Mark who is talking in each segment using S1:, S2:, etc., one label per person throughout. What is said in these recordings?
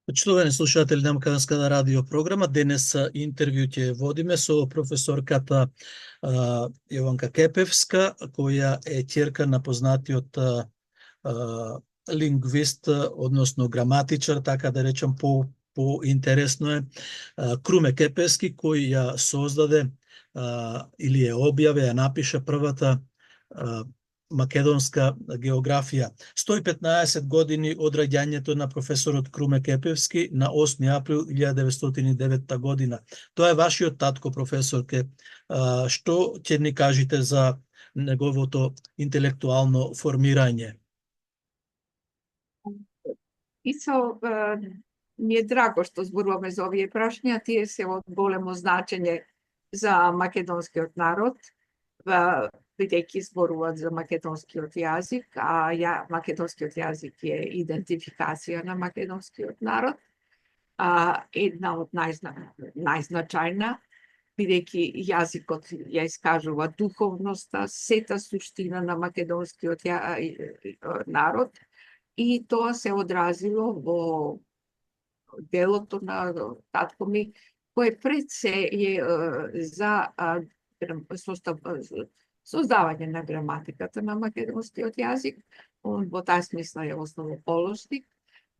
S1: Почитувани слушатели на Македонската радио програма, денес интервју ќе водиме со професорката Јованка Кепевска, која е ќерка на познатиот лингвист, односно граматичар, така да речам поинтересно е, Круме Кепевски, кој ја создаде или ја објави, ја напиша првата македонска географија. 115 години од раѓањето на професорот Круме Кепевски на 8 април 1909 година. Тоа е вашиот татко, професорке. Што ќе ни кажете за неговото интелектуално формирање?
S2: Исо, ми е драго што зборуваме за овие прашња, тие се од големо значење за македонскиот народ, бидејќи зборуваат за македонскиот јазик, а македонскиот јазик е идентификација на македонскиот народ, една од најзначајна, бидејќи јазикот ја искажува духовноста, сета суштина на македонскиот народ, и тоа се одразило во делото на татко ми, кој пред се е за создавање на граматиката на македонскиот јазик. Он во таа смисла е основоположник.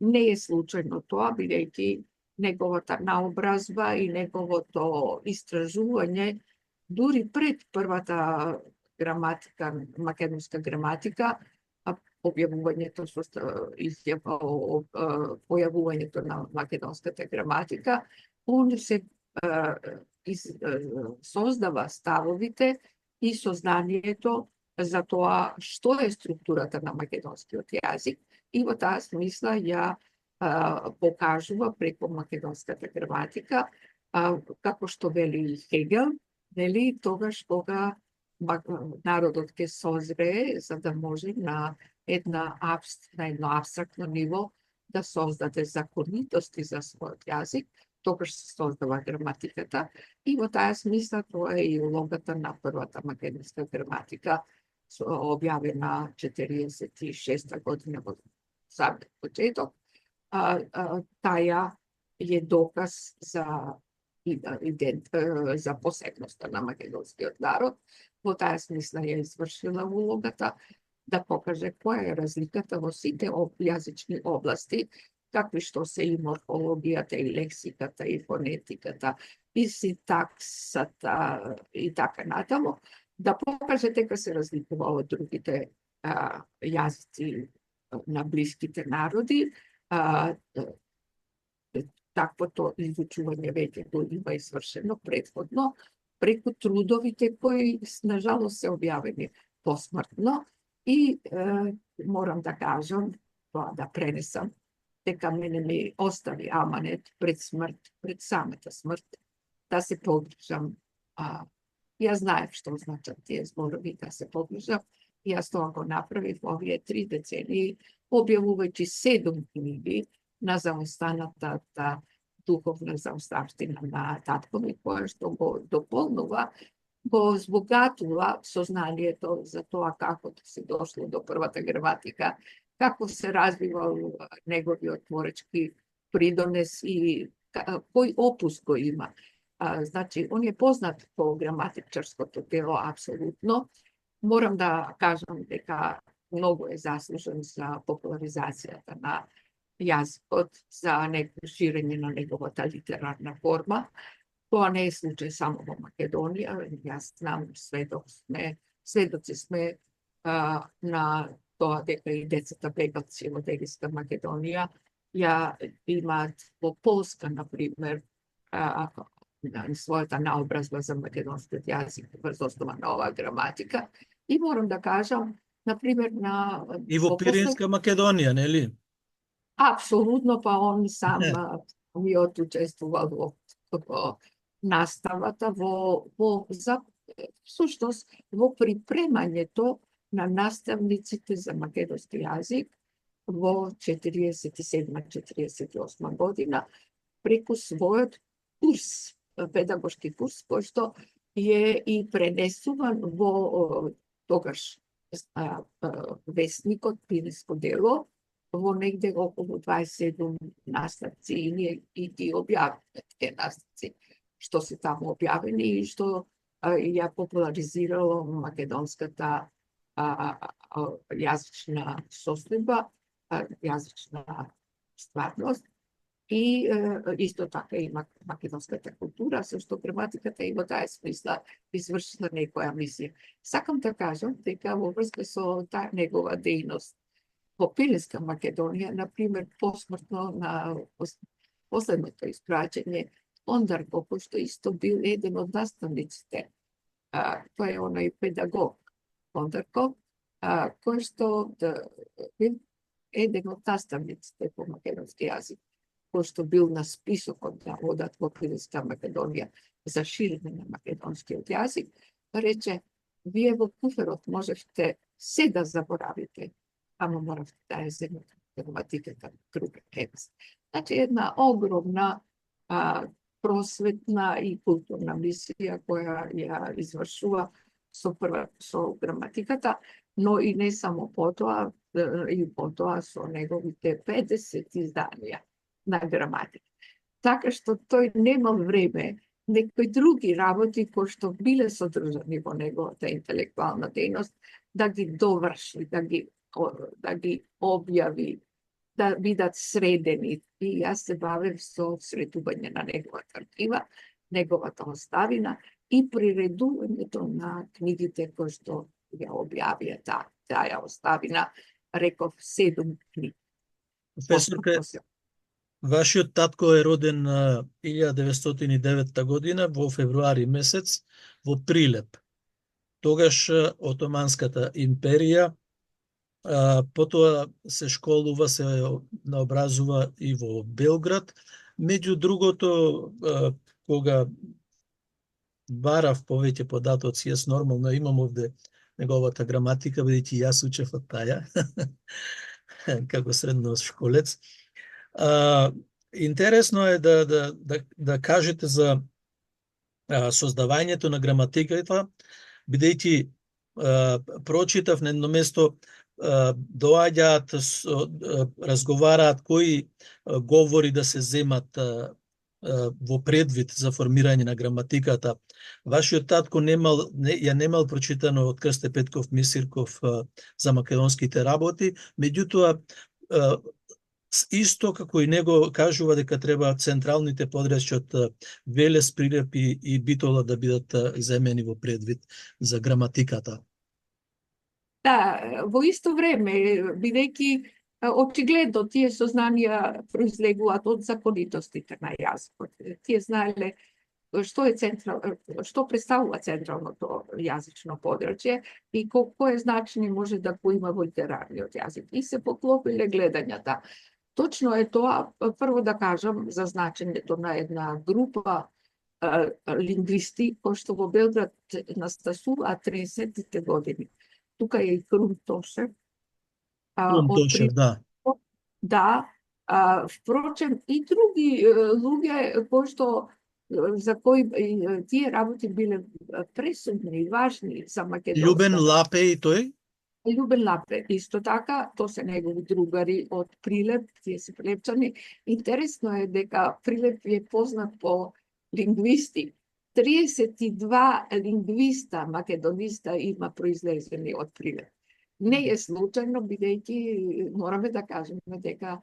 S2: Не е случајно тоа, бидејќи неговата наобразба и неговото истражување дури пред првата граматика, македонска граматика, појавувањето на македонската граматика, он се создава ставовите и сознанието за тоа што е структурата на македонскиот јазик и во таа смисла ја покажува преку македонската граматика, како што вели Хегел, нели, тогаш кога народот ќе созрее за да може на едно апстрактно ниво да создаде законитости за својот јазик, тогаш се создава граматиката, и во таа смисла тоа е и улогата на првата македонска граматика, објавена 46 година во самиот почеток. Таја е доказ за посебноста на македонскиот народ. Во таа смисла ја извршила улогата да покаже која е разликата во сите јазични области, какви што се и морфологијата, и лексиката, и фонетиката, и синтаксата, и така натаму, да покаже дека се разликува од другите јазици на блиските народи. Таквото изучување веќе го има извршено претходно, преку трудовите кои, нажалост, се објавени посмртно. И морам да кажам, тоа да пренесам, дека мене ми остави аманет пред смрт, пред самата смрт, да се погрижам. Јас знаев што значат тие зборови, да се погрижам, и јас тоа го направив овие 3 децении, објавувајќи 7 книги на заостаната духовна заоставштина на татко ми, која што го дополнува, го збогатува сознанието за тоа како се дошло до првата граматика, како се развивал неговиот творечки придонес и кој опус го има. Значи, он е познат по граматичарското дело, апсолутно. Морам да кажам дека многу е заслужен за популаризацијата на јазикот, за ширење на неговата литерарна форма. Тоа не е случај само во Македонија. Јас знам, сведоци сме на тоа дека и децата бегалци во Делиска Македонија ја имаат во Полска, например, својата наобразба за македонскиот јазик врз основа на оваа граматика. И морам да кажам, например,
S1: и во Пиринска Македонија, нели?
S2: Апсолутно, па он сам самиот учествувал во наставата, всушност во припремањето на наставниците за македонски јазик во 47-48 година, преку својот курс, педагошки курс, кој што е и пренесуван во тогаш весникот Пиринско дело, во негде околу 27 наставци и ти објавивме те наставци што се таму објавени и што ја популаризирало македонската јазична состојба, јазична стварност и исто така и македонската култура, со што граматиката и во таа смисла извршила некоја мисија. Сакам да кажам дека во врска со таа негова дејност во Пиринска Македонија, например, посмртно на последното испраќање, Ондарко, кој што исто бил еден од наставниците, тој е оној педагог Ондарко, кој што бил еден од наставниците по македонски јазик, кој што бил на списокот да одат во Пиринска Македонија за ширење на македонскиот јазик, рече, вие во куферот можевте се да заборавите, ама моравте да ја земете граматиката Круме Кепевски. Значи, една огромна просветна и културна мисија која ја извршува со граматиката, но и не само потоа, и потоа со неговите 50 изданија на граматика. Така што тој немал време некои други работи кои што биле содржани во неговата интелектуална дејност да ги доврши, да ги објави, да бидат средени. И јас се бавев со средување на неговата архива, неговата оставина и приредувањето на книгите кои што ја објавија таа оставина, реков 7 книги.
S1: Професорка, вашиот татко е роден 1909 година во февруари месец во Прилеп. Тогаш Отоманската империја, потоа се школува, се наобразува и во Белград. Меѓу другото, кога барав повеќе податоци, јас нормално имам овде неговата граматика, бидејќи јас учев од таја, како средношколец. Интересно е да кажете за создавањето на граматиката, бидејќи прочитав на едно место, доаѓаат, разговараат кои говори да се земат во предвид за формирање на граматиката. Вашиот татко ја немал прочитано од Крсте Петков Мисирков за македонските работи, меѓутоа исто како и него кажува дека треба централните подречји од Велес, Прилеп и Битола да бидат земени во предвид за граматиката.
S2: Да, во исто време, бидејќи очигледно тие сознанија произлегуваат од законитостите на јазикот. Тие знаеле што представува централното јазично подрачје и кој значење може да го има во литерарниот јазик. И се поклопиле гледањата. Точно е тоа, прво да кажам за значењето на една група лингвисти кои што во Белград настасуваат 30-тите години. Тука е и Крум Тошев.
S1: Да.
S2: Да, впрочем и други луѓе кои што за кои тие работи биле пресудни и важни за македонската.
S1: Љубен Лапе и тој?
S2: Љубен Лапе, исто така, тоа се негови другари од Прилеп, тие се прилепчани. Интересно е дека Прилеп е познат по лингвисти. 32 лингвиста, македониста има произлезени од Прилеп. Не е случајно, бидејќи мораме да кажеме дека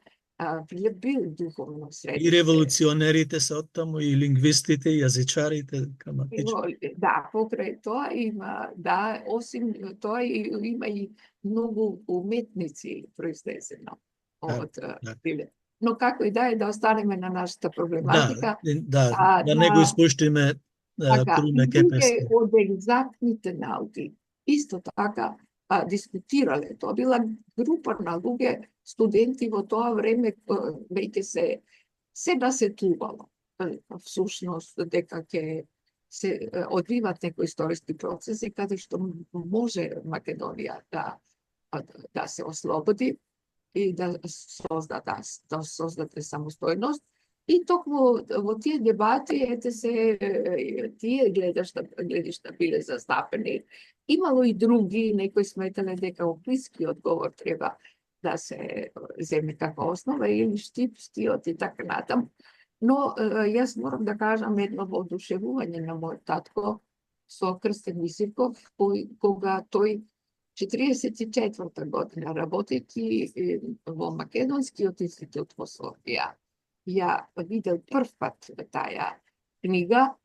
S2: Прилеп бил духовно средиште.
S1: И револуционерите се оттаму, и лингвистите, и јазичарите.
S2: Да, покрај тоа има, да, осим тоа има и многу уметници произлезено од Прилеп. Но како и да е, да останеме на нашата проблематика.
S1: Да не го испуштиме Круме Кепевски.
S2: Од екзактните науки исто така дискутирале. Тоа била група на луѓе, студенти во тоа време, веќе се насетувало всушност дека ќе се одвиват некои историски процеси каде што може Македонија да се ослободи и да создаде самостојност. И токму во тие дебати, тие гледишта биле застапени. Имало и други, некои сметале дека оклискиот говор треба da se zeme kakva osnova ili štip, stiot i tako natam. No, jaz moram da kažem jedno oduševljivanje na moj tatko so Krsten Visirkov, koga toj 44. godina работейки во Македонскиот институт во Софија, ја видел прв пат таа книга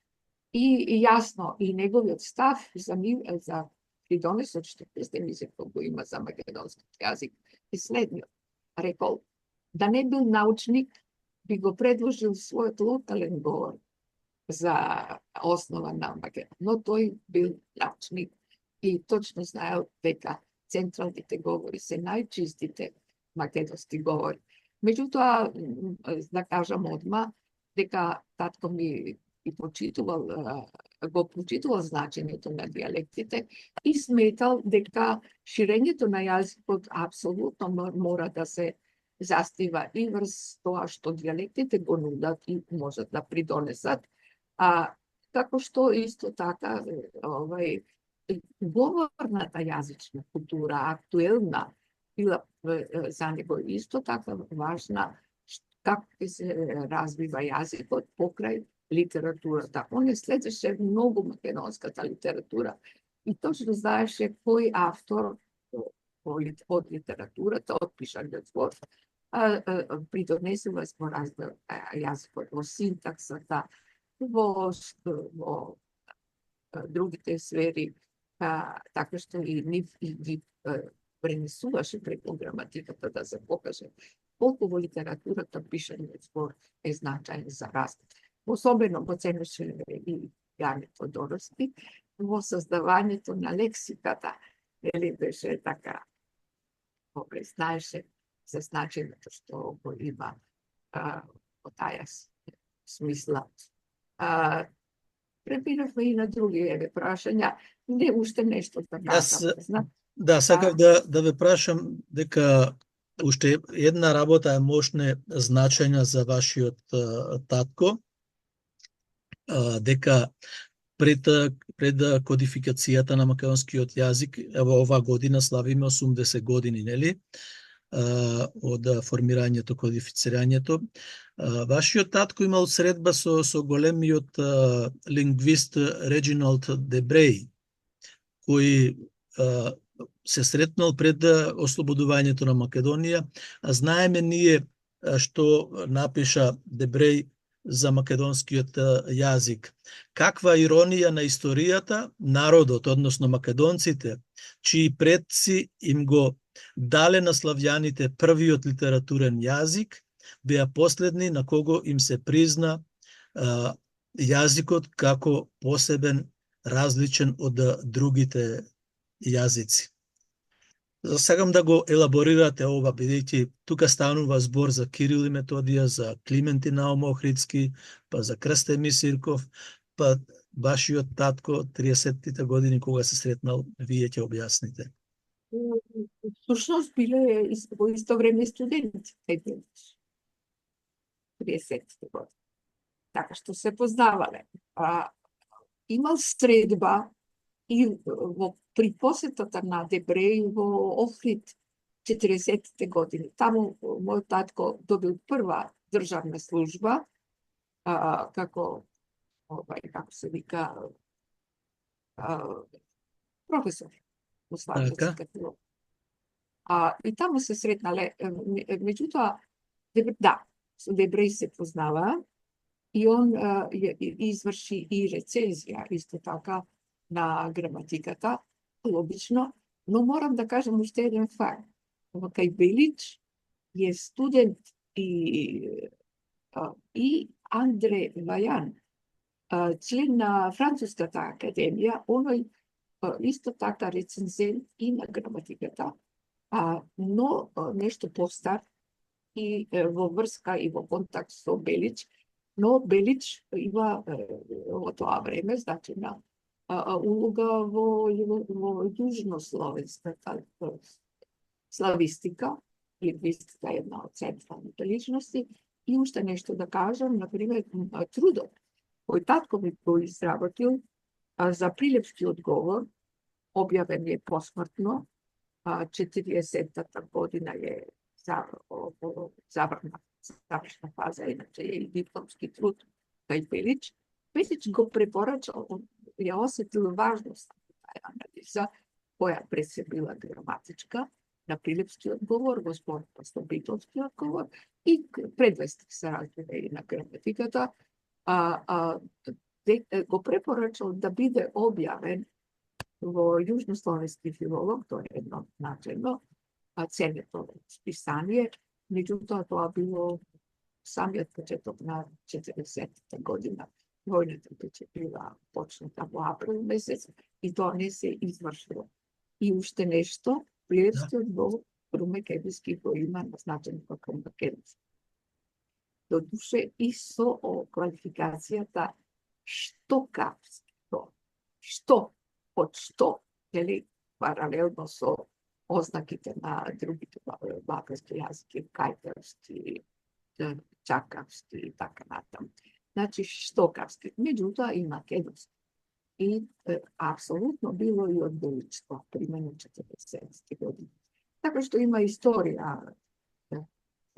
S2: и јасно и неговиот став за придонесот што Крстен Висирков го има за македонски јазик и следниот. Рекол, да не бил научник, би го предложил својот локален говор за основа на Македонија. Но тој бил научник и точно знаел дека централните говори се најчистите македонски говори. Меѓутоа, да кажам одма, дека татко ми и го почитувал значењето на дијалектите и сметал дека ширењето на јазикот апсолутно мора да се застива и врз тоа што дијалектите го нудат и можат да придонесат, како што исто така говорната јазична култура, актуелна, била за него исто така важна, како ќе се развива јазикот покрај литературата. Он ја следеше многу македонската литература и точно знаеше кој автор од литературата, од пишаниот збор, придонесува во развој јазикот, во синтаксата, во другите сфери, така што и нив ги пренесуваше преку граматиката да се покаже колку во литературата пишаниот збор е значаен за развој. Особено го ценеше и Јане Тодоровски во создавањето на лексиката. Беше така, знаеше за значењето што го има во таа смисла. Препинавме и на други прашања. Не уште нешто да кажам.
S1: Да, сакав да ве прашам дека уште една работа е мощне значења за вашиот татко, дека пред кодификацијата на македонскиот јазик, ево оваа година славиме 80 години, нели? Од формирањето, кодифицирањето. Вашиот татко имал средба со големиот лингвист Реджиналд Дебреј, кој се сретнал пред ослободувањето на Македонија. Знаеме ние што напиша Дебреј за македонскиот јазик. Каква иронија на историјата, народот, односно македонците, чии предци им го дале на славјаните првиот литературен јазик, беа последни на кого им се призна јазикот како посебен, различен од другите јазици. Сакам да го елаборирате ова, бидејќи тука станува збор за Кирил и Методија, за Клименти Наум Охридски, па за Крстен Висирков, па вашиот татко 30-тите години кога се сретнал, вие ќе објасните.
S2: Всушност биле во исто време студенти, 30-тите години. Така што се познавале. Имал средба и при посетата на Дебреј во Охрид 40-тите години. Таму мојот татко добил прва државна служба, како се вика, професор во Славянска филологија. И таму се сретнале, меѓутоа, со Дебреј се познава и он изврши и рецензија, исто така, на граматиката, логично, но морам да кажам уште еден факт. Кај Белич е студент и Андре Вајан, член на Француската академија, оној исто така рецензент и на граматиката, но нешто постар и во врска и во контакт со Белич, но Белич има во тоа време значена улога во јужнословенската славистика, лингвистика е една од централните личности. И уште нешто да кажам, например, трудот кој татко ми го изработил за Прилепскиот говор, објавен е посмртно, 40. godina je završna faza, inače je i diplomski trud taj Pilić. Pilić go preporuča, on je osjetio važnost analiza, koja pre se bila gramatička, na Pilipski odgovor, gospodin Bitlomski odgovor, i predvestik se razvije i na gramatikata, go preporučao da bide objaven južnoslovenski filolog, to je jedno načelno, cenje to pisanje, međutim to je bilo samijat početak na 40. godina. Vojna trpić je bila počnuta u aprilu mesec i to ne se izvršilo. I ušte nešto, Pilipski odgovor Krume Kepijski koji ima naznačen kao makedonski. Doduše, isto o kvalifikacijata što kapski to. Što, od što, jeli, paralelno so oznakite na drugi balkanski jezike, kajkavski, čakavski i tako natam. Znači, štokavski, međutim i makedonski. I apsolutno bilo i odbojništvo primjenu 40. godine. Tako što ima istorija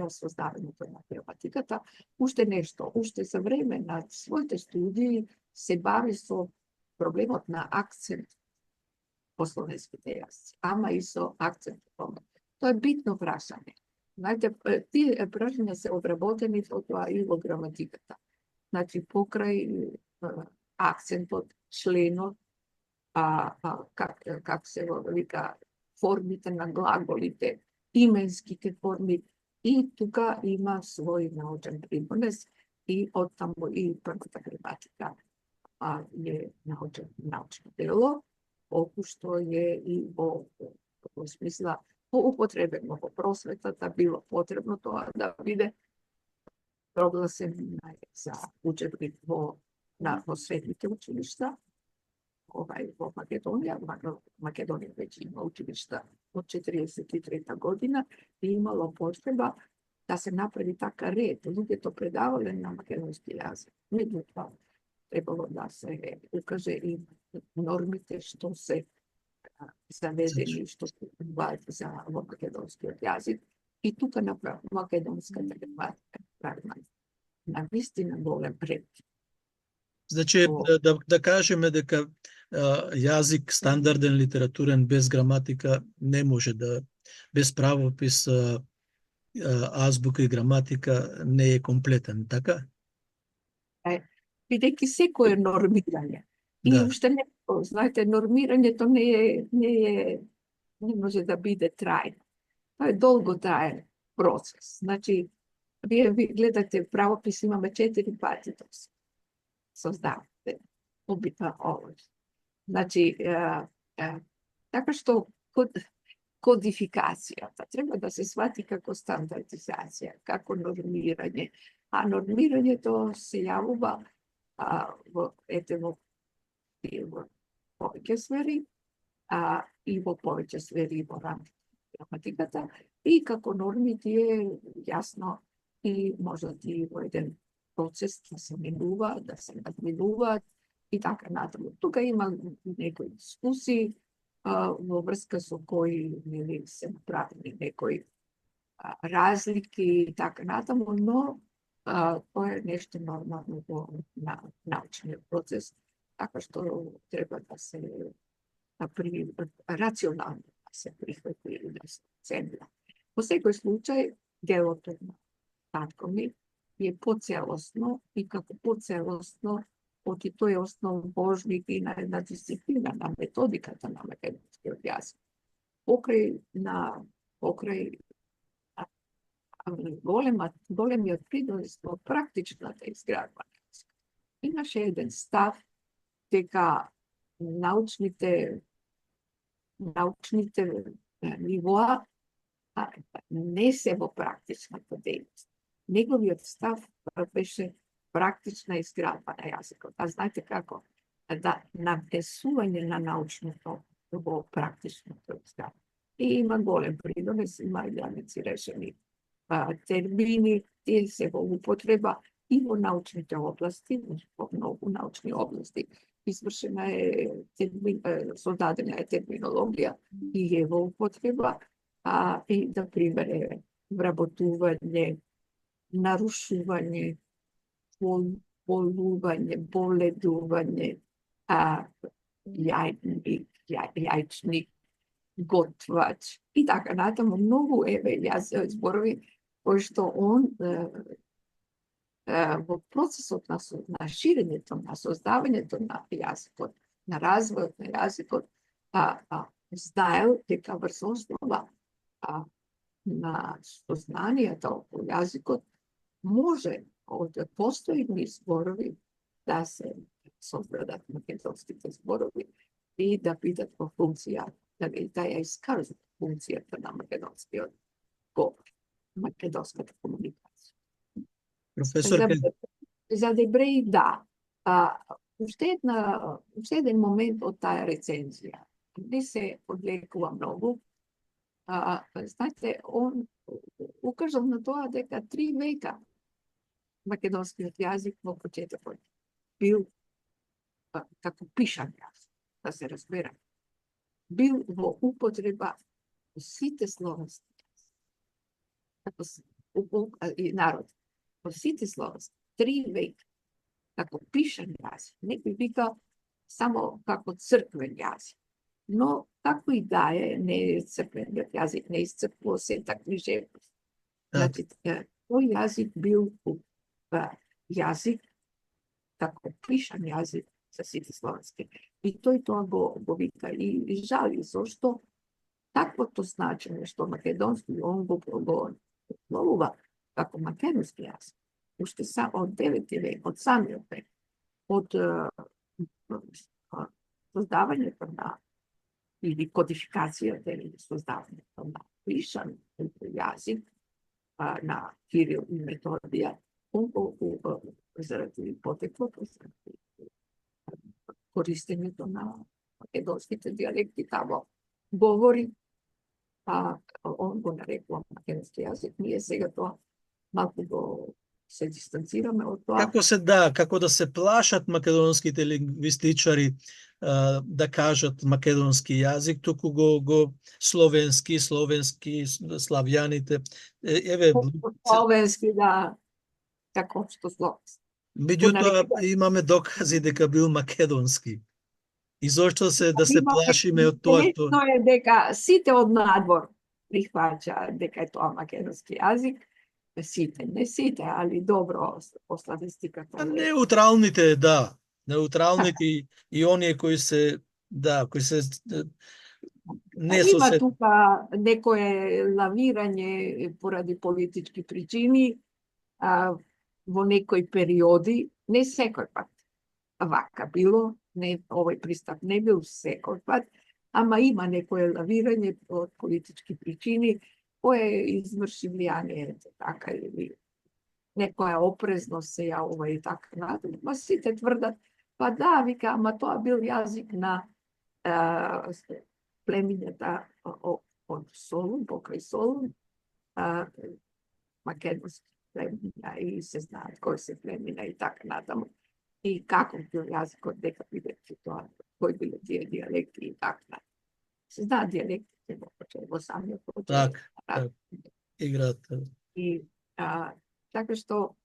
S2: sazdavanja toga gramatikata, ušte nešto, ušte za vreme na svojte studiji se bavi so problemom na akcent po slovenski jezike. Ama i so akcent. To je bitno prašanje. Znate, ti prašanja se obraboteni i u gramatikata. Znači, pokraj akcent od členov, kak se vika formite na glagolite, imenskite formi, i tuka ima svoj naučen pripones i od tamo i prvota gramatika je naučno delo, što je i u smisla po upotrebe mnogo prosvetata bilo potrebno to da vide proglasen za učebnik na svetnike učilišta, u Makedonija već ima učilišta od 43. godina i imalo potreba da se napravi takav red. Ljudi to predavali na makedonski jezik. Međutim, trebalo da se ukaže i normite što se zavedeni, što se važi za makedonski jezik. I tuka na makedonska gramatika na istina golem red.
S1: Значи, да кажеме дека јазик стандарден, литературен, без граматика не може да, без правопис, азбука и граматика не е комплетен, така?
S2: Бидејќи секој е нормирање. И уште не, знаете, нормирањето не може да биде трајно. Тоа е долготраен процес. Значи, вие гледате правопис, имаме 4 пати да се создавате убитна област. Значи, така што кодификацијата треба да се свати како стандардизација, како нормирање. А нормирањето се јавува во повеќе сфери и во повеќе сфери во рамките на граматиката и како нормите е јасно и може да ти во еден процес да се менува, да се надминуваат и така натаму. Тука има некои дискусии во врска со кои се направени некои разлики и така натаму, но тоа е нешто нормално во научниот процес, така што треба да се рационално да се прихвати и да се оценува. Во секој случај, делото на татко ми е поцелосно и како поцелосно, оти тој е основоположник и на една дисциплина, на методиката на македонскиот јазик. Покрај големиот придонес во практичната изградба. Имаше еден став дека научните нивоа не се во практичната дејност. Неговиот став беше практична изградба на јазикот. А знаете како? Да навнесување на научното во практичното изградба. И има голем придонес, има јаници решени термини, тие се во употреба и во научните области, во многу научни области, извршена е создадена е терминологија и е во употреба, и да пример е вработување, нарушување, болување, боледување, јајчник, готвач и така натаму. Многу зборови кои што он во процесот на ширењето, на создавањето на јазикот, на развојот на јазикот, знаел дека врз основа на сознанијата околу јазикот може од постојни зборови да се создадат македонските зборови и да бидат во функција, да ја искажат функцијата на македонскиот говор, македонската комуникација.
S1: Професор,
S2: За Дебреј, да. Уште еден момент од таа рецензија. Не се одлекува многу. Знаете, он укажал на тоа дека 3 века македонскиот јазик во почетокот бил како пишан јазик, да се разбере. Бил во употреба сите словенски и народ. Во сите словенски 3 века како пишан јазик. Некој вика само како црквен јазик. Но како и да е, не е црквениот јазик, не исцркува сета книжевност. Значи, тој јазик бил јазик како пишан јазик за сите словенски. И тој тоа го вика и жали, зашто таквото значење што македонски он го проголува како македонски јазик. Уште од 9 век, од самиот век, од создавањето на или кодификацијата или создавањето на пишан јазик на Кирил и Методија, заради потеклото, користењето на македонските дијалекти тамо говори, он го нарекува македонски јазик. Ние сега тоа малку го се дистанцираме од тоа.
S1: Како да се плашат македонските лингвистичари да кажат македонски јазик, туку го словенски, славјаните.
S2: Словенски, да, како што словенски.
S1: Меѓутоа имаме докази дека бил македонски. И зошто да се плашиме од тоа што...
S2: Интересно е дека сите од надвор прихваќа дека е тоа македонски јазик. Сите, не сите, али добро по статистиката.
S1: Неутралните, да. Неутралните и оние кои се, да, кои се не со
S2: Има
S1: се...
S2: тука некое лавирање поради политички причини во некои периоди, не секој пат. Вака било, не, овој пристап не бил секој пат, ама има некое лавирање од политички причини, кое изврши влијание, така, или некоја опрезност се јавува и така натаму. Ма сите тврдат, па да, вика, ама тоа бил јазик на племињата од Солун, покрај Солун, македонски племиња и се знаат кои се племиња и така натаму. И како бил јазикот, дека биде тоа, кои биле тие дијалекти и така натаму. Се знаат дијалекти во самиот почеток.
S1: Так, играат.
S2: И така што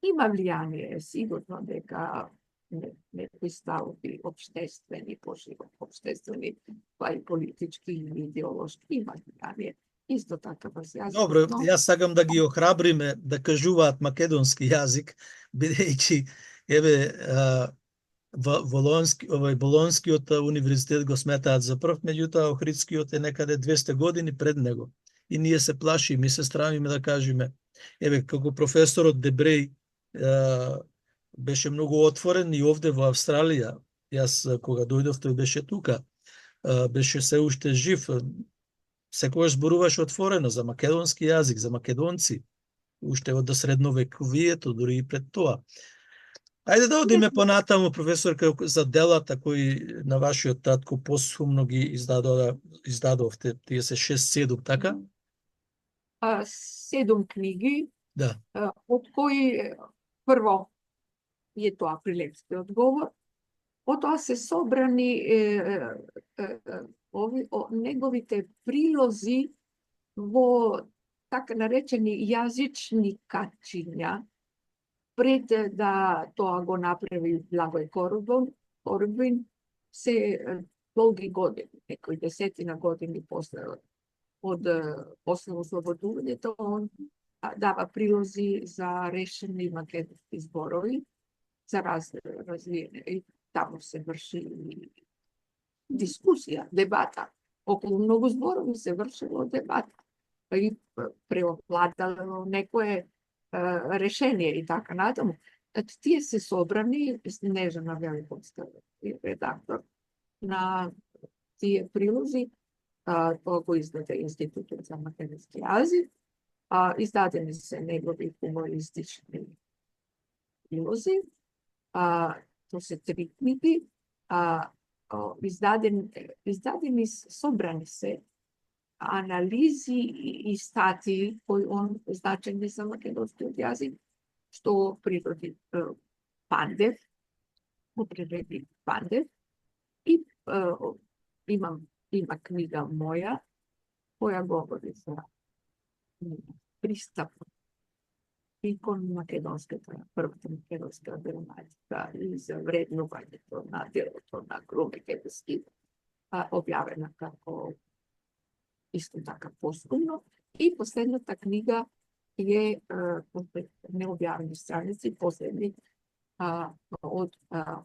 S2: има влијание, сигурно дека некои ставови општествени, пошироко општествени, па и политички и идеолошки има влијание. Исто така врз јазикот.
S1: Добро, јас сакам да ги охрабриме да кажуваат македонски јазик, бидејќи Болонскиот универзитет го сметаат за прв, меѓутоа Охридскиот е некаде 200 години пред него. И ние се плашиме и се страмиме да кажеме, како професорот Дебреј беше многу отворен и овде во Австралија. Јас кога дојдов, тој беше тука. Беше се уште жив. Секогаш зборуваше отворено за македонски јазик, за македонци. Уште од средновековието, дури и пред тоа. Ајде да одиме понатаму, професорка, за делата кои на вашиот татко посумно ги издадовте, тие се 6-7, така?
S2: 7 книги,
S1: да.
S2: Од кои прво е тоа Прилепскиот говор, Потоа се собрани неговите прилози во така наречени јазични качиња, пред да тоа го направи Благој Корбин, се долги години, некои 10 години после ослободувањето, он дава прилози за решени македонски зборови, за развиене. И таму се врши дискусија, дебата. Околу многу зборови се вршило дебата. И преовладало некое решение и така натаму. Тие се собрани, Снежана Великонска редактор на тие прилози, тоа го издаде Институтот за македонски јазик, издадени се негови хумористични прилози, тоа се 3 книги, издадени собрани се анализи и статии кои он значени за македонскиот јазик, што природи Пандев, и има книга моја која говори за пристап и кон првата македонска граматика и за вреднувањето на делото на Круме Кепевски, објавена како исто така постумно. И последната книга е необјавени страници, последни од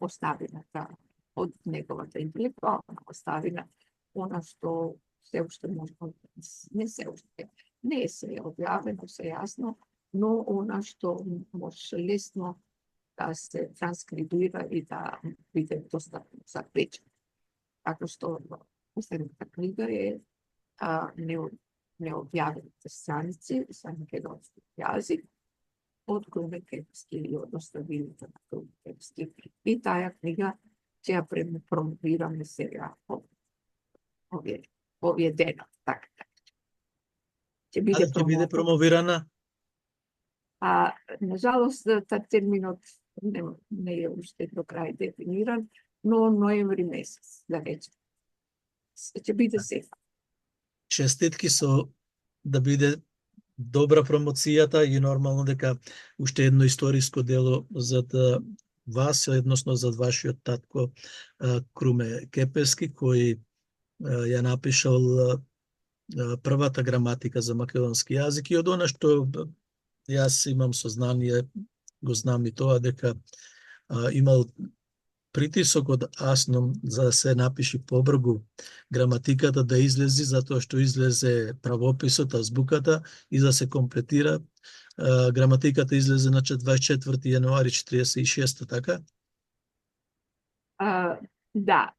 S2: оставината, од неговата интелектуална оставина, она што се уште не е се објавено, се јасно, но она што може лесно да се транскрибира и да биде достапно за печат. Така што последната книга е необјавените страници за македонски јазик од Круме Кепевски и од оставината на Круме Кепевски. И таа книга ќе ја промовираме сега овие дена. Така.
S1: Каде ќе биде промовирана?
S2: Нажалост, терминот не е уште до крај дефиниран, но ноември месец, да речем. Ќе биде сега.
S1: Честитки со да биде добра промоцијата и нормално дека уште едно историско дело за вас, односно за вашиот татко Круме Кепевски, кој ја напишал првата граматика за македонски јазик, и од она што јас имам сознание, го знам и тоа, дека имал притисок од Асном за да се напиши побргу граматиката да излези, затоа што излезе правописот, азбуката, и да се комплетира. Граматиката излезе на 24 јануари 46, така?
S2: Да,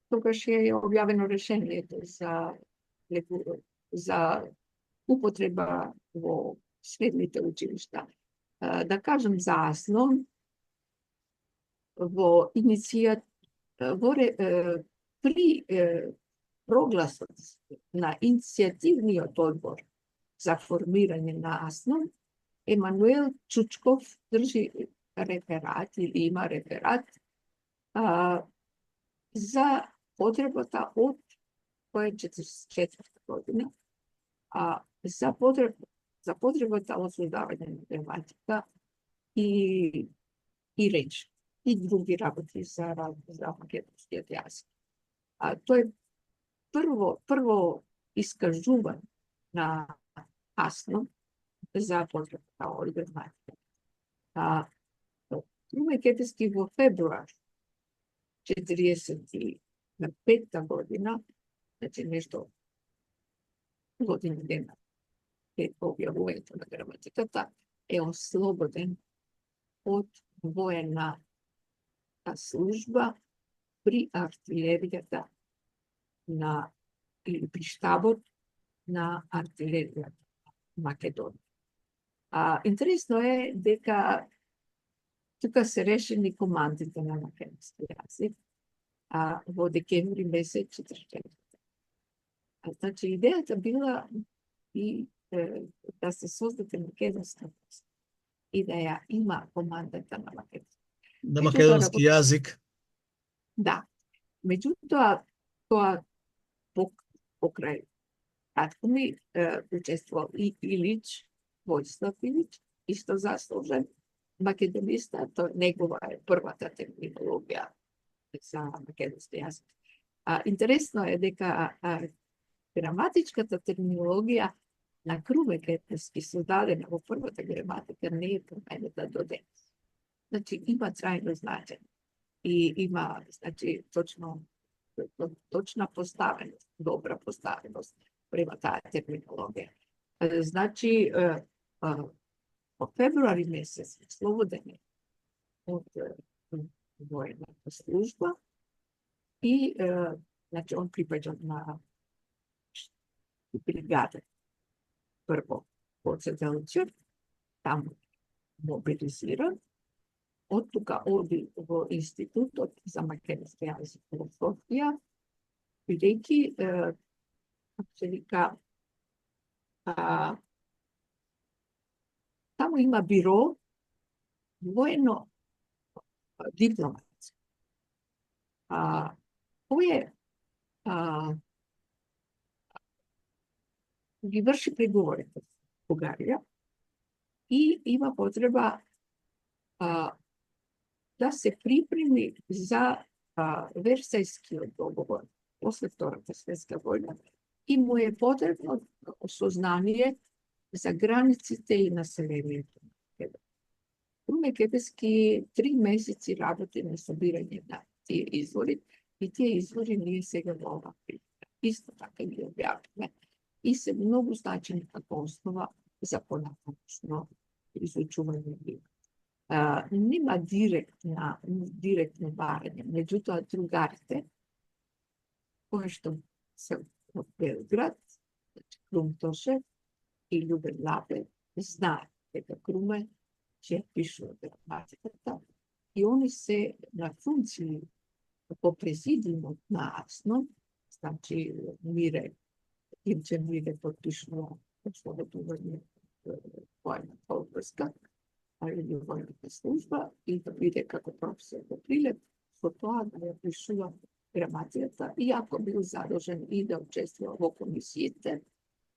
S2: тогаш е објавено решението за употреба во средните училишта. Да кажем за Аслом, при прогласот на иницијативниот одбор за формирање на Аслом, Емануел Чучков држи реферат или има реферат за потребата од која 44 година, за потребата од создавање на граматика и реч и други работи за македонскиот јазик. Тој прво искажување на Аслом за потребата од граматика. Круме Кепевски во февруар 45 година, значи нешто години дена пред објавувањето на граматиката, е ослободен од воена служба при артилеријата или при штабот на артилеријата на Македонија. Интересно е дека тука се решени командите на македонски јазик во декември месец 44. Значи, идејата била и да се создаде македонска войска и да ја има командата на македонски.
S1: На македонски јазик.
S2: Da. Međutim, to pokraj Katkumi učestvovao i Ilić, Vojislav Ilić, isto zaslužen makedonista, to je njegova prva ta terminologija za makedonski jezik. Interesno je deka gramatička ta terminologija na Krume Kepevski su dali, ovo prva ta gramatika nije promenjena do danas. Znači, ima trajno značenje i ima, znači, točna postavenost, dobra postavenost prema ta terminologija. Znači, od februari mjesec slobodan je od vojna služba i znači on pripada na brigade prvo Pocedelčer, tamo mobiliziran, od toga odi v institut za makedonski jezik i filozofija, vidjeti, kako se reka, tamo ima biro vojno diplomatsko. To je gdje vrši pregovore Bugarija i ima potreba da se pripremi za Versajski dogovor posle Vtorata svjetska vojna i mu je potrebno osознание za granice i naseljenje. Krume Kepevski 3 mjeseci radite na sabiranje na tije izvori i tije izvori nije сега nova priča. Isto tako je objavljeno. I se mnogo značajnih osnova za ponavljeno izučuvanje bila. Nima direktno varanje, međutim, drugarite, koje što se u Belgrad, znači Krumtoše i Ljuben Labe, zna da Krume će pišu gramatikata i oni se na funkciji po prezidijumu na Asnom, znači Mire, im će Mire potpišno oslobodovanje vojna polvrska, ali je vojna služba i da vide kako profesor Popriljev so to, da je pišula gramatikata, iako bil zadužen i da učestvuje u komisijete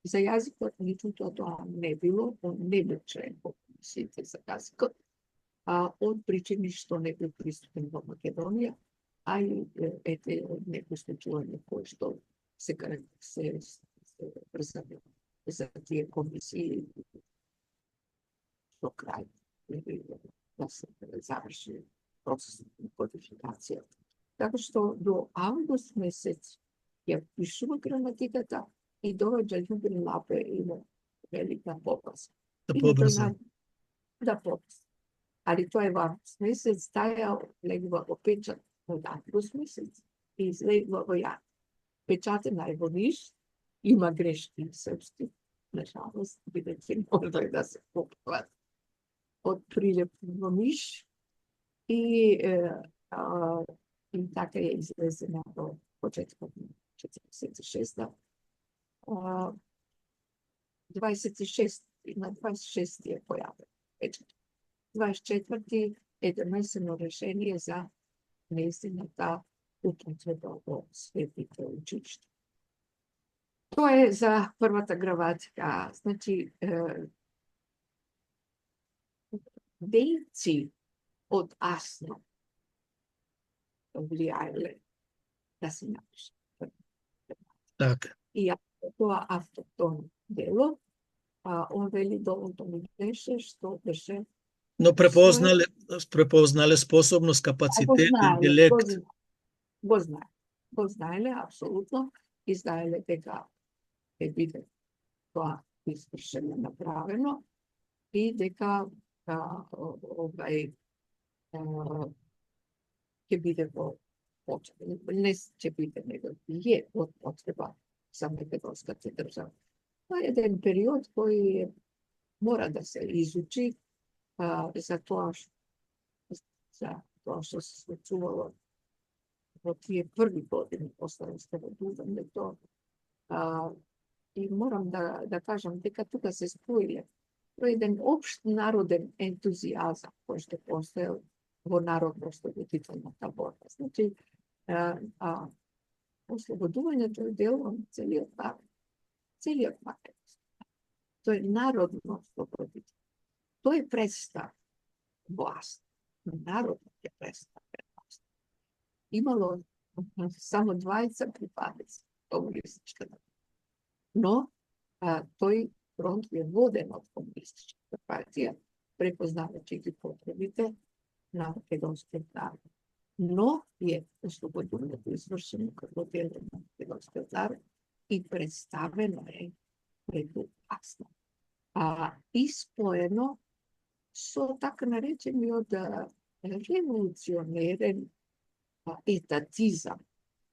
S2: za jaziko, ničuto to ne bilo, on ne bil člen komisijete za jaziko, od pričini što ne bil pristupen v Makedonija, a i neko slučuvanje koje što se brzano za tije komisije do kraja, da se završi proces kodifikacije. Tako što do avgust mjesec je pišuva gramatikata i dođe Ljuben Labe ima velika popasa. Da popasa. Ali to je v avgust mjesec stajao legva opečat od avgust mjesec i izlegva vojan. Pečatena je voniš, ima greški srpski, nažalost, vidite možda je da se popravati. Od Priljev voniš i taka je izvezena do početka 46. 26. je pojavio. 24. je doneseno rešenje za njezina ta upotreba o svetite učišta. To je za prva ta gramatika. Znači, delci od Asno vlijajale da se napiše. I to je autoktono delo, on veli dovoljno mi deše, što deše.
S1: No prepoznale sposobnost, kapacitet, intelekt.
S2: Poznajle, apsolutno. Izdajale tega, je bile to izvršeno napraveno i deka je bile potrebe. Ne će biti, nego je potreba za makedonska država. To je jedan period koji mora da se izuči za to što se slučuvalo od tije prvi godine posle osloboduvanja to. I moram da kažem, deka tuga se spojile. To je jedan opšt naroden entuzijazam koji što postoje u narodno osloboditeljna ta borba. Znači, Oslobodувањето е дел од целиот пакет. Тоа е народно ослободите. Тоа е представ власт. Народот е представ власт. Имало само двајца припадници комунистичката. Но тој фронт е воден од комунистичката партија, препознавајќи ги потребите на македонскиот народ. Но е ослободувањето извршено како дел на македонскиот народ и представено е преку власт. И споено со така наречениот револуционерен етатизам.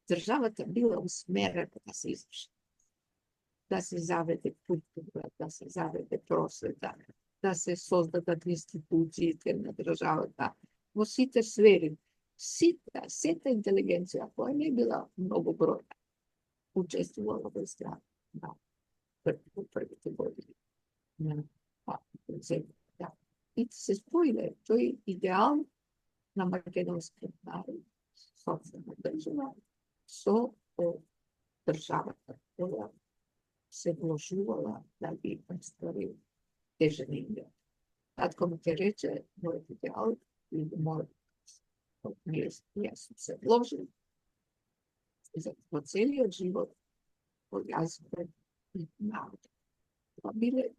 S2: Државата била усмерена да се изврши. Да се заведе култура, да се заведе просвета, да се создадат институциите на државата во сите сфери. Сета интелигенција, која не била многу бројна, учествувала во изградба на првите години. И се споиле тој идеал на македонскиот народ, социјална држава, со државата која се вложувала да ги оствари тежење. Татко ми ќе рече, мојот идеал и мојот јас се вложил во целиот живот во јазбен и народ. Тоа биле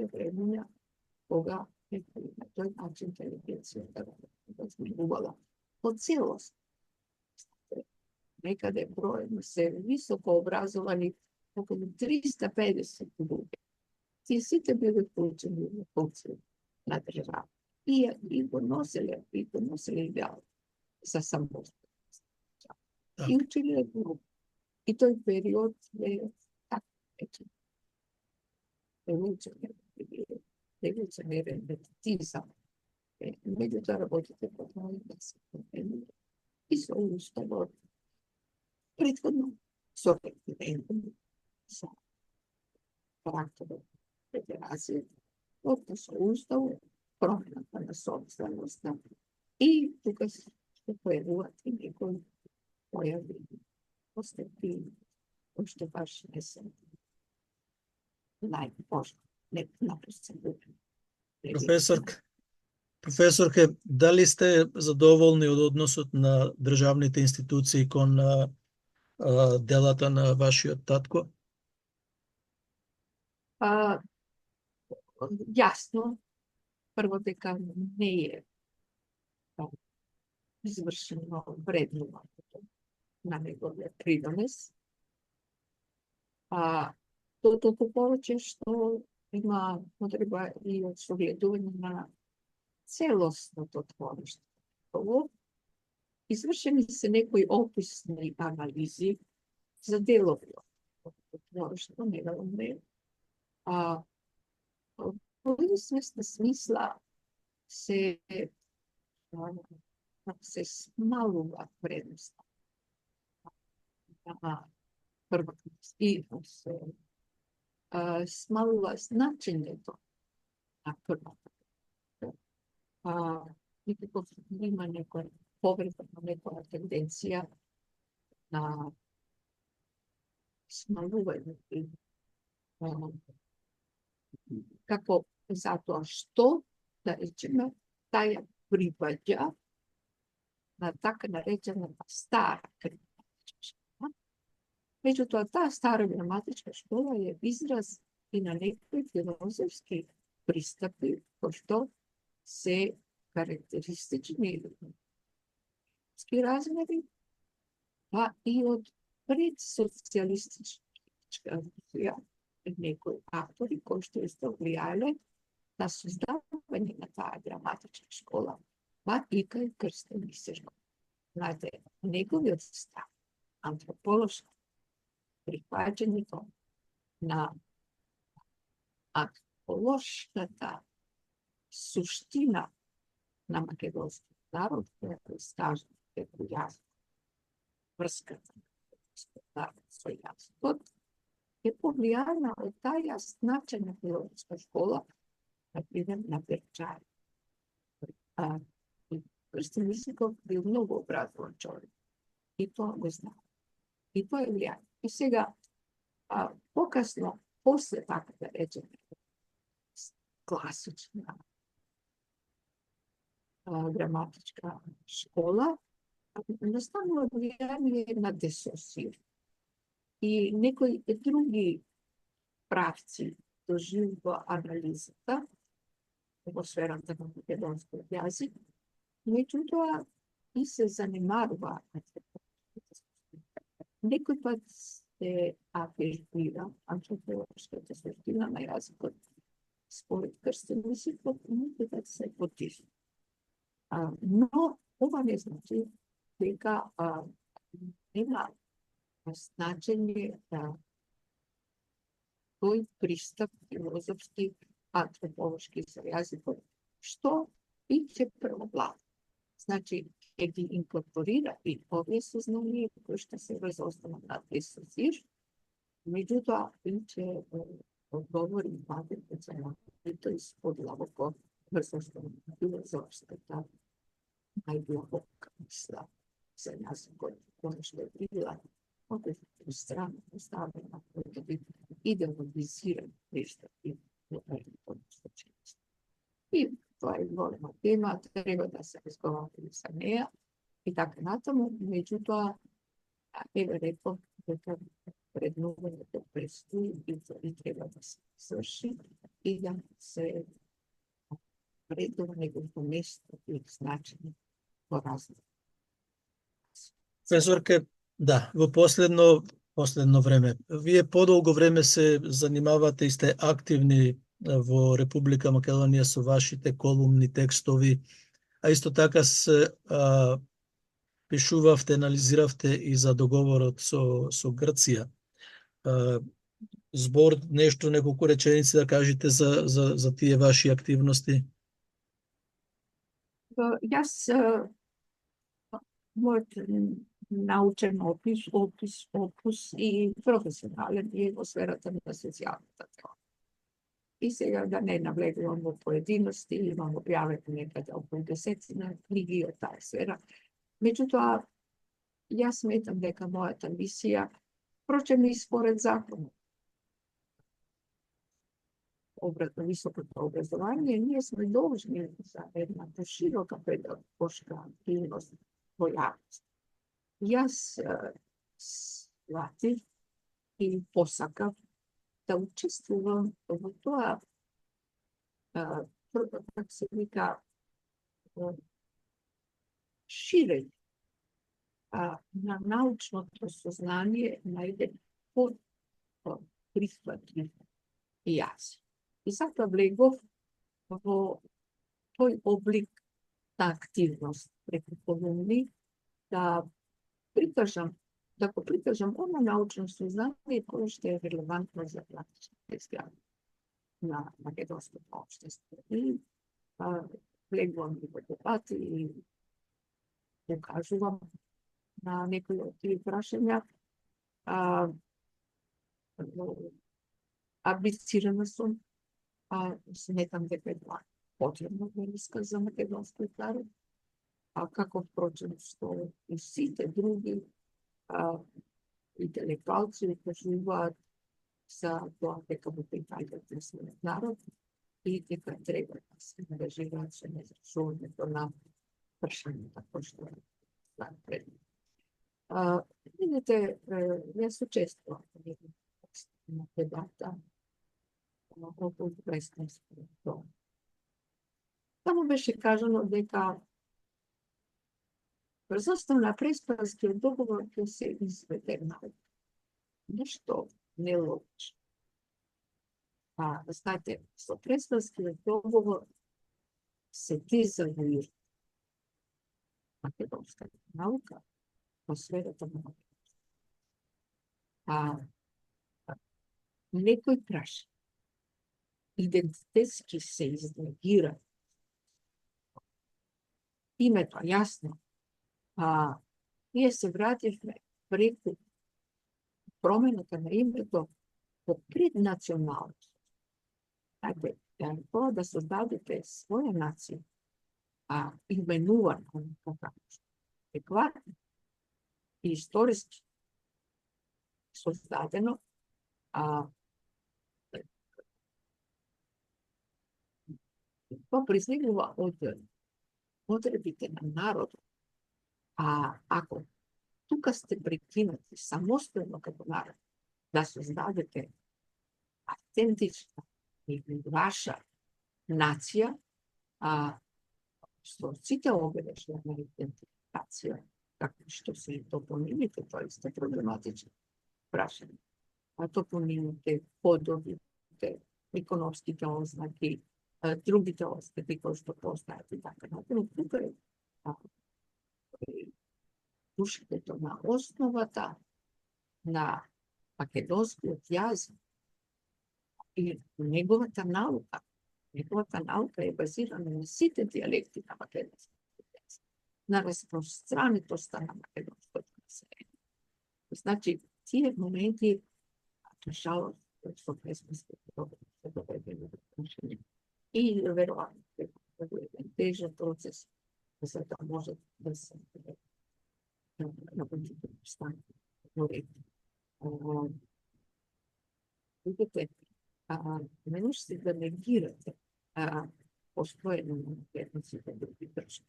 S2: времења кога на тој начин интелигенцијата да зборувала по целост. Некаде бројно се високо образовани околу 350 луѓе. Тие сите биле вклучени во функција на држава. И го носеле идеал за самостојност. И училе го. И тој период е така речен. Револуционерен етатизам. Меѓутоа работите по тоа да се промениле и со уставот претходно со референдум со карактерот федерација, отто со уставот, промената на собственоста и тука се појавуваат и некои појави постепени, уште баш не се најпошто, не напредно.
S1: Професорке, дали сте задоволни од односот на државните институции кон делата на вашиот татко?
S2: Јасно, прво дека не е извршено вреднувањето на неговиот придонес. Толку повеќе што има потреба и од согледување на целосното творештво. Извршени се некои описни анализи за делови од творештво, не велам не. Во известна смисла се смалува вредноста на првата и се смалува значењето на првата. Никако има некоја повреда на некоја тенденција на смалување. Како затоа што, да речеме, таја припаѓа на така наречената стара граматичка школа. Меѓутоа, таа стара граматичка школа е израз и на некои филозофски пристапи, кои што се карактеристични размери, и од предсоцијалистичка некои автори кои што исто влијаеле на создавање на таа граматичка школа, и кај Крстен Мисеров. Знаете, неговиот став, антрополошко, прифаќањето на антрополошката суштина на македонскиот народ, која искажа како јазик, врската на македонскиот народ со јазикот, е повлијана од таја значајна филозофска школа, например, на Берчари. Крстен Мисеров бил многу образован човек I to ne znam. I to je влияние. I сега, pokasno, posle, tako da rećem, klasična gramatička škola, nastavilo влияние на десосир. И некои други правци доживува анализата во сферата на македонскиот јазик, меѓутоа и се занимаваа. Некој пат се афирмира антрополошката суштина на јазикот според крстен езикот, некој пат се потише. Но ова не значи дека нема значење да тој пристап филозофски, антрополошки за јазикот, што и ќе преовлада. Значи, ќе ги инкорпорира и овие сознанија кои што се врз основа на десосир, меѓутоа и ќе одговори патите за тој подлабоко врз основа на филозофската најдлабока мисла за јазикот, кој што е била од страна поставена да биде идеологизиран пристап и и тоа е голема тема, треба да се разговара за неја и така натаму, меѓутоа еве реков дека преднувањето престои и треба да се сврши и да се предува неговото место и значење во разлика.
S1: Професорке, да, во последно време. Вие подолго време се занимавате и сте активни во Република Македонија со вашите колумни текстови, а исто така се пишувавте, анализиравте и за договорот со Грција. Збор, нешто, неколку реченици да кажете за тие ваши активности?
S2: Јас мојот научен опус и професионален е во сферата на социјалната теорија. И сега да не навлегувам во поединости, имам објавено некаде околу 10 книги од таа сфера. Меѓутоа, јас сметам дека мојата мисија, впрочем и според законот, високото образование, ние сме должни за една поширока педагошка активност во јавност. Јас сватив и посакав да учествувам во тоа, как се вика, ширење на научното сознание на еден прифатлив јазик. И затоа влегов во тој облик на активност преку колумни, да го прикажам оно научно сознание кое што е релевантно за практичната изградба на македонското општество. И влегувам и во дебати и покажувам на некои од тие прашања. Амбицирана сум, сметам дека е потребна врска за македонскиот народ, како впрочем што и сите други интелектуалци укажуваат за тоа дека во питањето на својот народ и дека треба да се ангажираат со разрешувањето на прашањата кои што е пред. Видите, јас учествувам на дебата околу Преспанскиот договор. Таму беше кажано дека врз основа на Преспанскиот договор ќе се изведе нешто нелогично. Знаете, со Преспанскиот договор се дезавуира македонската наука во сферата на македонска. Некој праша, идентитетски се изнегира името, јасно. Ние се вративме преку промената на името по преднационалност. Така, тоа да создадете своја нација, именувана како екватна, и историски создадено, тоа произлегува од потребите на народот. А ако тука сте прекинати самостојно како народ да создадете автентична и ваша нација, со сите обележја на идентификација, како што се и топонимите, тоа исто проблематично прашање. А топонимите, кодовите, икономските ознаки, другите ознаки кои што познаат и така натаму, тука е душето на основата на македонскиот јазик и неговата наука. Неговата наука е базирана на сите диалекти на македонскиот јазик, на распространетоста на македонското население. Значи, тие моменти, жалост, што не сме се доведени до решение. И веројатно е еден тежок процес, за да може да се работи стане во ред. Видите, не можете да негирате постојано на македонците други држави.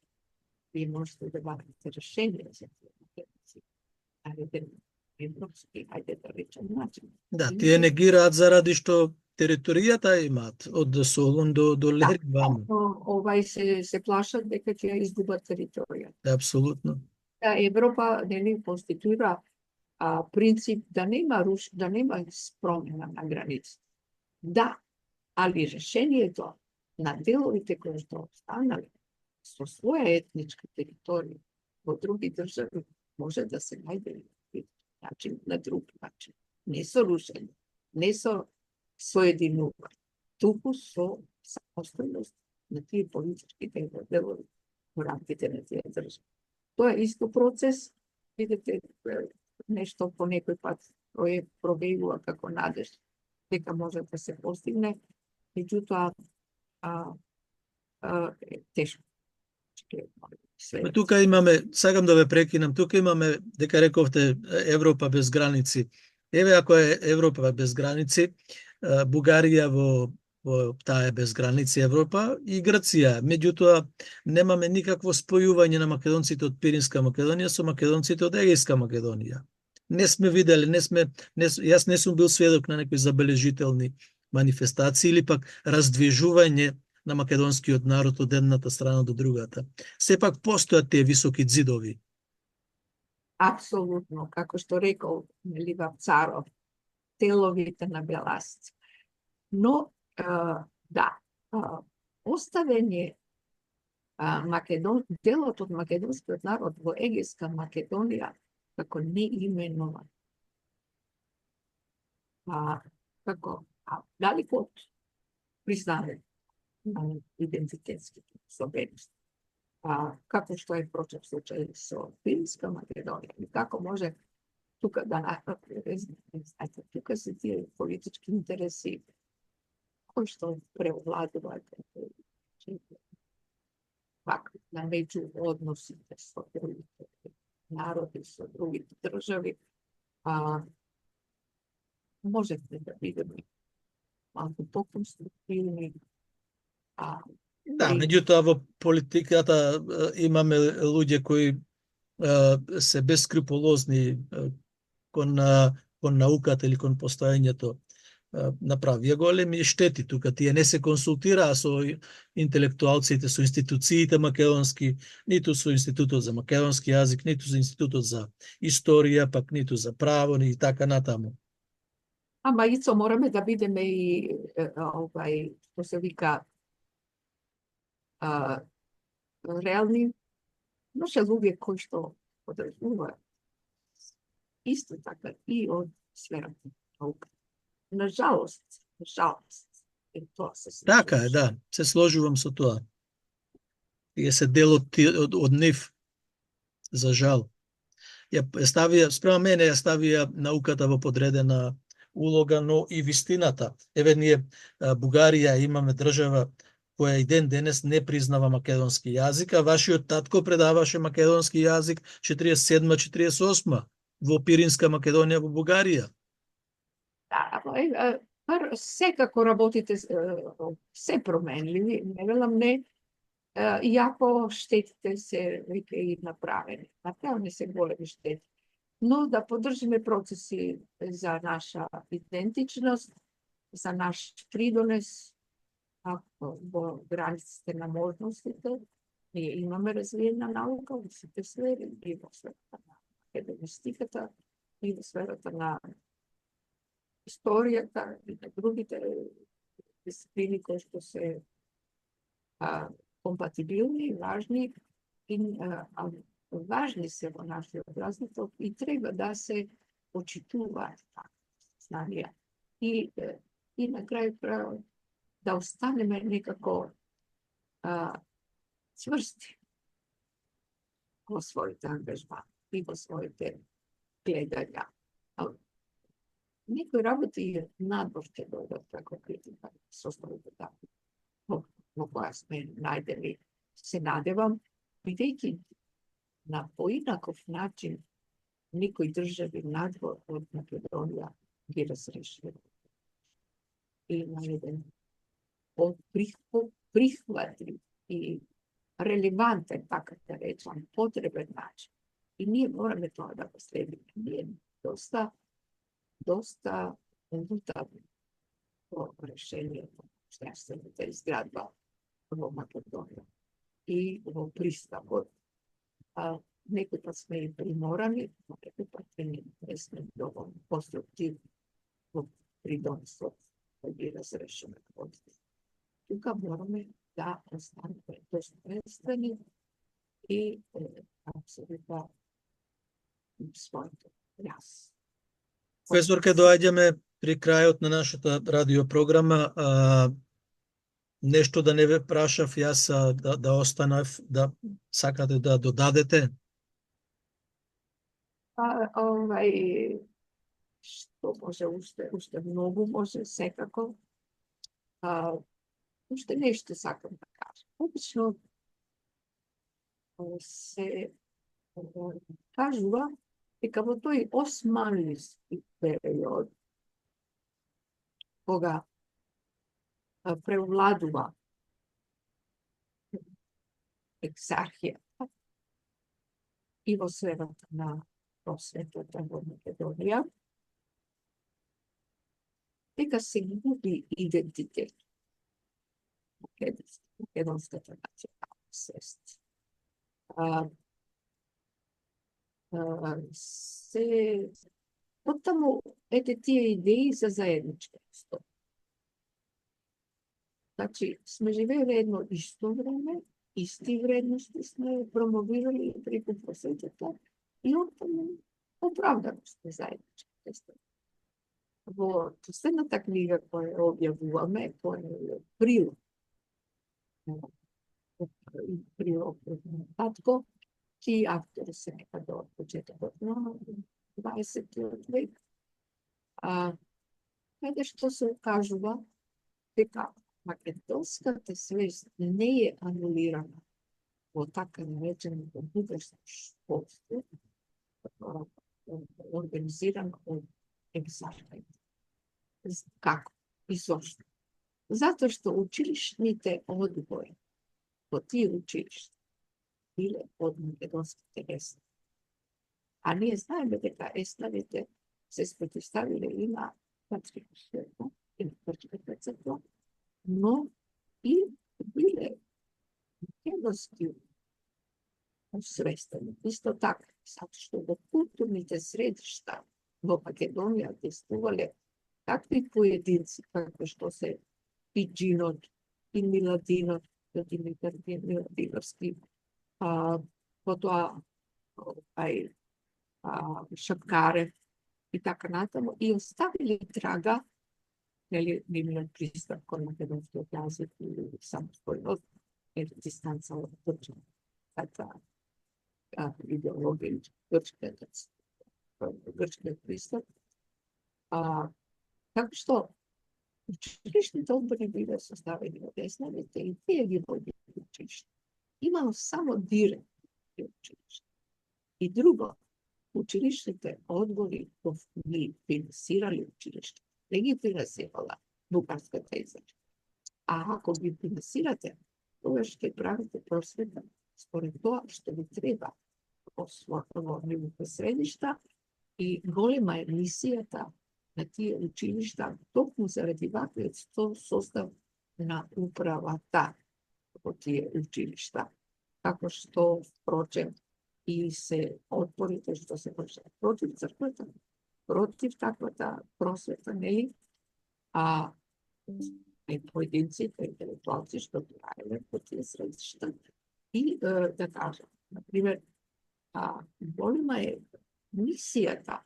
S2: Вие можете да вадите решение за тие македонци, а еден европски, ајде да речем, начин.
S1: Да, тие негираат заради што територијата имаат од Солун до Лери ваму.
S2: се плашат дека ќе ја изгубат територија.
S1: Апсолутно.
S2: Европа нели конституира принцип да нема промена на границите. Да, али решението на деловите кои што останале со своја етничка територија во други држави може да се најде на друг начин. Не со рушење, не со соединување, туку со самостојност на тие политички делови во рамките на тие држави. Тоа е исто процес, видите, нешто по некој пат пробегува како надеж дека може да се постигне, меѓутоа тешко.
S1: Тука имаме, сакам да ве прекинам, тука имаме, дека рековте, Европа без граници. Еве, ако е Европа без граници, Бугарија во таа е без граници Европа и Грција. Меѓутоа, немаме никакво спојување на македонците од Пиринска Македонија со македонците од Егејска Македонија. Не сме видели, јас не сум бил сведок на некои забележителни манифестации или пак раздвижување на македонскиот народ од едната страна до другата. Сепак постојат тие високи ѕидови.
S2: Апсолутно, како што рекол Вапцаров, теловите на беласци. Но, да, оставење делот од македонскиот народ во Егејска Македонија како неименован. Како далеко од признавање на идентитетските особености. Како што е прочел случај со Пиринска Македонија. И како може тука да тука се тие политички интереси кои што преовладуваат пак на меѓу односите со другите народи, со другите држави. Можете да видиме малку по-конструктивни.
S1: Да, меѓутоа во политиката имаме луѓе кои се бескрупулозни кон науката или кон постоењето. Направија големи штети тука. Тие не се консултираа со интелектуалците, со институциите македонски, ниту со Институтот за македонски јазик, ниту со Институтот за историја, пак ниту за право, и така натаму.
S2: Ама ицо мораме да бидеме и што се вика реални, имаше луѓе кои што подразумуваат исто така и од сферата наука. На жалост, тоа се случи.
S1: Така е, да, се сложувам со тоа. Тие се дел од нив, за жал. Спрема мене ја ставија науката во подредена улога, но и вистината. Еве ние, Бугарија, имаме држава која и ден денес не признава македонски јазик, а вашиот татко предаваше македонски јазик 47-48 во Пиринска Македонија во Бугарија.
S2: Да, секако работите се променливи, не велам не, иако штетите се веќе и направени. Направени се големи штети. Но да поддржиме процеси за наша идентичност, за наш придонес во границите на можностите. Ние имаме развиена наука во сите сфери, и во сферата на академистиката, и во сферата на историјата, и на другите дисциплини кои што се компатибилни, важни, и важни се во нашиот размислок и треба да се почитуваат знанија. И на крај да останеме некако цврсти во своите ангажмани и во своите гледања. Некои работи и надвор ќе дојдат како критика со своите такви, во која сме најдени, се надевам, бидејќи на поинаков начин некои држави надвор од Македонија ги разрешили. И на еден прихватлив и релевантен, така да речам, потребен начин. И ние мораме тоа да го следиме. Ние доста лутавме по решението штествената изградба во Македонија и во приставот. Некој пат сме и приморани, но некој пат не сме доволно конструктивни во придонесот да ги разрешиме проблемите. Тука мораме да останеме достоинствени и апсолутно своето јас.
S1: Професор, ке доаѓаме при крајот на нашата радиопрограма. Нешто да не ве прашав јас, да останав, да сакате да додадете?
S2: Што може уште многу може секако. Уште нешто сакам да кажам. Обично се кажува дека во тој османлиски период, кога преовладува екзархијата и во сферата на просветата во Македонија, дека се губи идентитет македонската национална свест. Се оттаму ете тие идеи за заедничкост. Значи, сме живееле едно исто време, исти вредности сме промовирали преку просветата и оттаму оправдано сме заедничкост. Во последната книга која објавуваме, која е Прилог на татко, тие автори се некаде од почетокот на 20 век, каде што се кажува дека македонската свест не е анулирана во така нареченото будешко школство, организирано од екзархите. Како? И зошто? Затоа што училишните одбори во тие училишта биле од македонските еснави. А ние знаеме дека еснавите се спротивставиле и на Српската црква, и на Грчката црква, но и биле македонски освестени. Исто така, затоа што во културните средишта во Македонија действувале такви поединци, како што се Пиџинот и Миладинот, Димитар Миладиновски, потоа Шапкарев и така натаму, и оставили трага, нели, нивниот пристап кон македонскиот јазик и самостојност, дистанца од грчката идеологија, грчкиот пристап. Така што Училищните одбори биле составени од еснаните и тие ги води училиште. Имало само директори училиште. И друго, училищните одбори ги финансирали училиште. Не ги финансирала бугарската издржава. А ако ги финансирате, тогаш ќе правите просвета според тоа што ви треба во нивните средишта и голема е мисијата на тие училишта токму заради ваквиот состав на управата во тие училишта. Како што, впрочем, и се отпорите што се вршат против црквата, против таквата просвета, нели? А и поединците, интелектуалци што траеле по тие средишта. И да кажам, например, голема е мисијата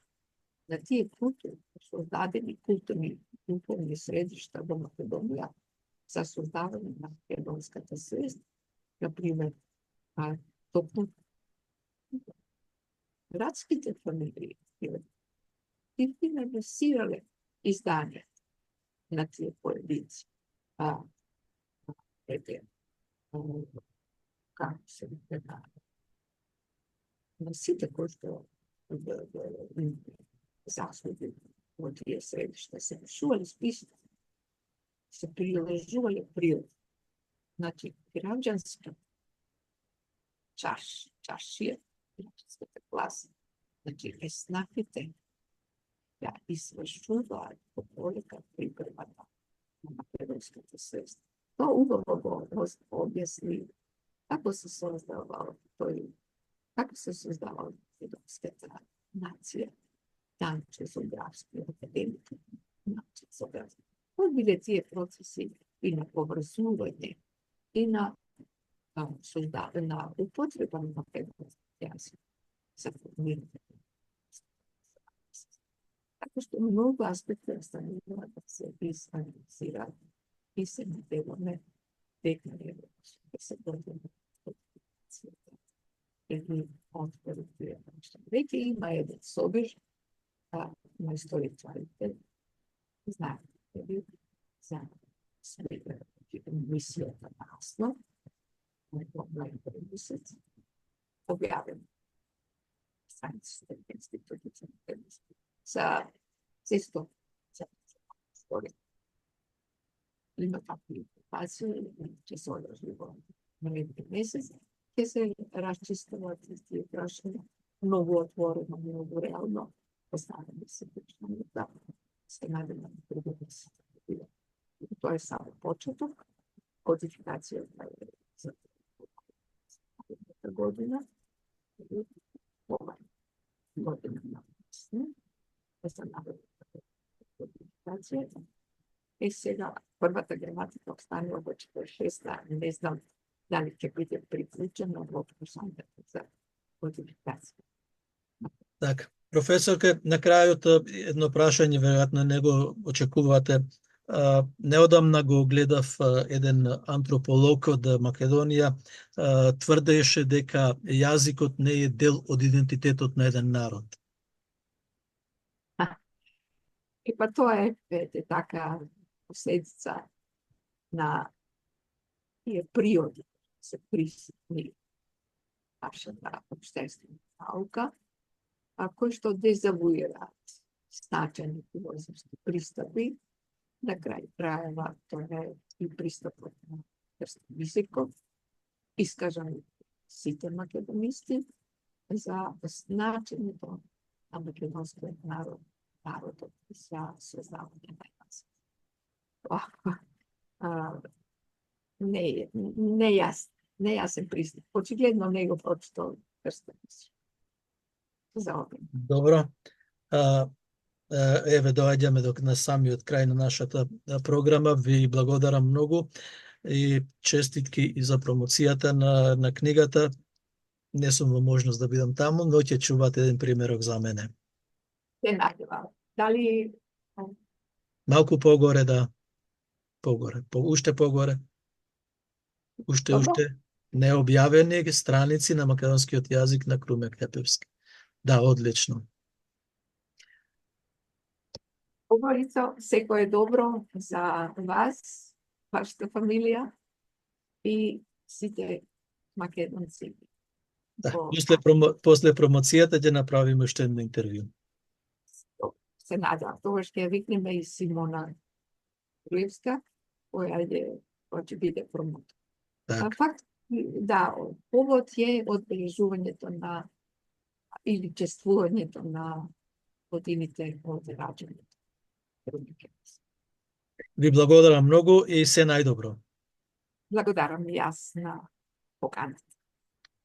S2: на тие создадени културни средишта во Македонија за создавање на македонската свест. Например, токму градските фамилии и финансирале издање на тие поединци. Како се вика, на сите кои што заслуги во тие средишта се пишували списоци, се приложувале прилог. Значи, граѓанска чашија, граѓанската класа, значи, еснафите ја извршуваат по полека припремата на македонската свест. Тоа убаво го објасни како се создавал македонската нација, Данче Зографски, академик, Данче Зографски. Кои биле тие процеси и на поврзување, и на употреба на македонски јазик за формирање. Така што многу аспекти остануваат да се изанализираат и се надеваме дека ќе се години или отпори тие нешта. Веќе има еден собир на историчарите, знаете, за мисијата на Асло, во најпрви месец, објавен Сајнсите институти за сесто историја. Има такви информации, ќе се одржи во наредни месец, ќе се расчистуват тие прашања, многу отворено, многу реално, поставени се прашања, да се надеваме други месец. Тоа е само почеток, кодификацијата за година, ова година на месец, да се наведе кодификацијата. И сега, првата граматика останува во 46-та, не знам дали ќе биде приклучено во прашањето за кодификација.
S1: Така, професорке, на крајот едно прашање, веројатно не го очекувате. Неодамна го гледав еден антрополог од Македонија, тврдеше дека јазикот не е дел од идентитетот на еден народ.
S2: И па тоа е така последица на тие природи, се присутни нашата општествена наука, кои што дезавуираат значајни филозофски пристапи. На крај крајава тоа е и пристапот на јазикот, искажан сите македонисти за значењето на македонскиот народот за создавање на јазик. Нејасен пристап. Очигледно не го прочитал Крстевиќ. За овие.
S1: Добро. Еве, доаѓаме на самиот крај на нашата програма. Ви благодарам многу и честитки и за промоцијата на книгата. Не сум во можност да бидам таму, но ќе чувате еден примерок за мене.
S2: Се најдевам. Дали
S1: Малку погоре, да. Погоре. Уште погоре. Уште необјавени страници на македонскиот јазик на Круме Кепевски. Да, одлично.
S2: Оборица, секој е добро за вас, вашата фамилија и сите македонци.
S1: Да,
S2: Во-
S1: после промоцијата ќе направиме уште едно интервју.
S2: Се надам, тогаш ќе ја викнеме и Симона Груевска, која ќе биде промотор.
S1: Так.
S2: Факт, да, повод е одбележувањето на или чествувањето на годините од раѓањето.
S1: Ви благодарам многу и се најдобро.
S2: Благодарам и јас на поканата.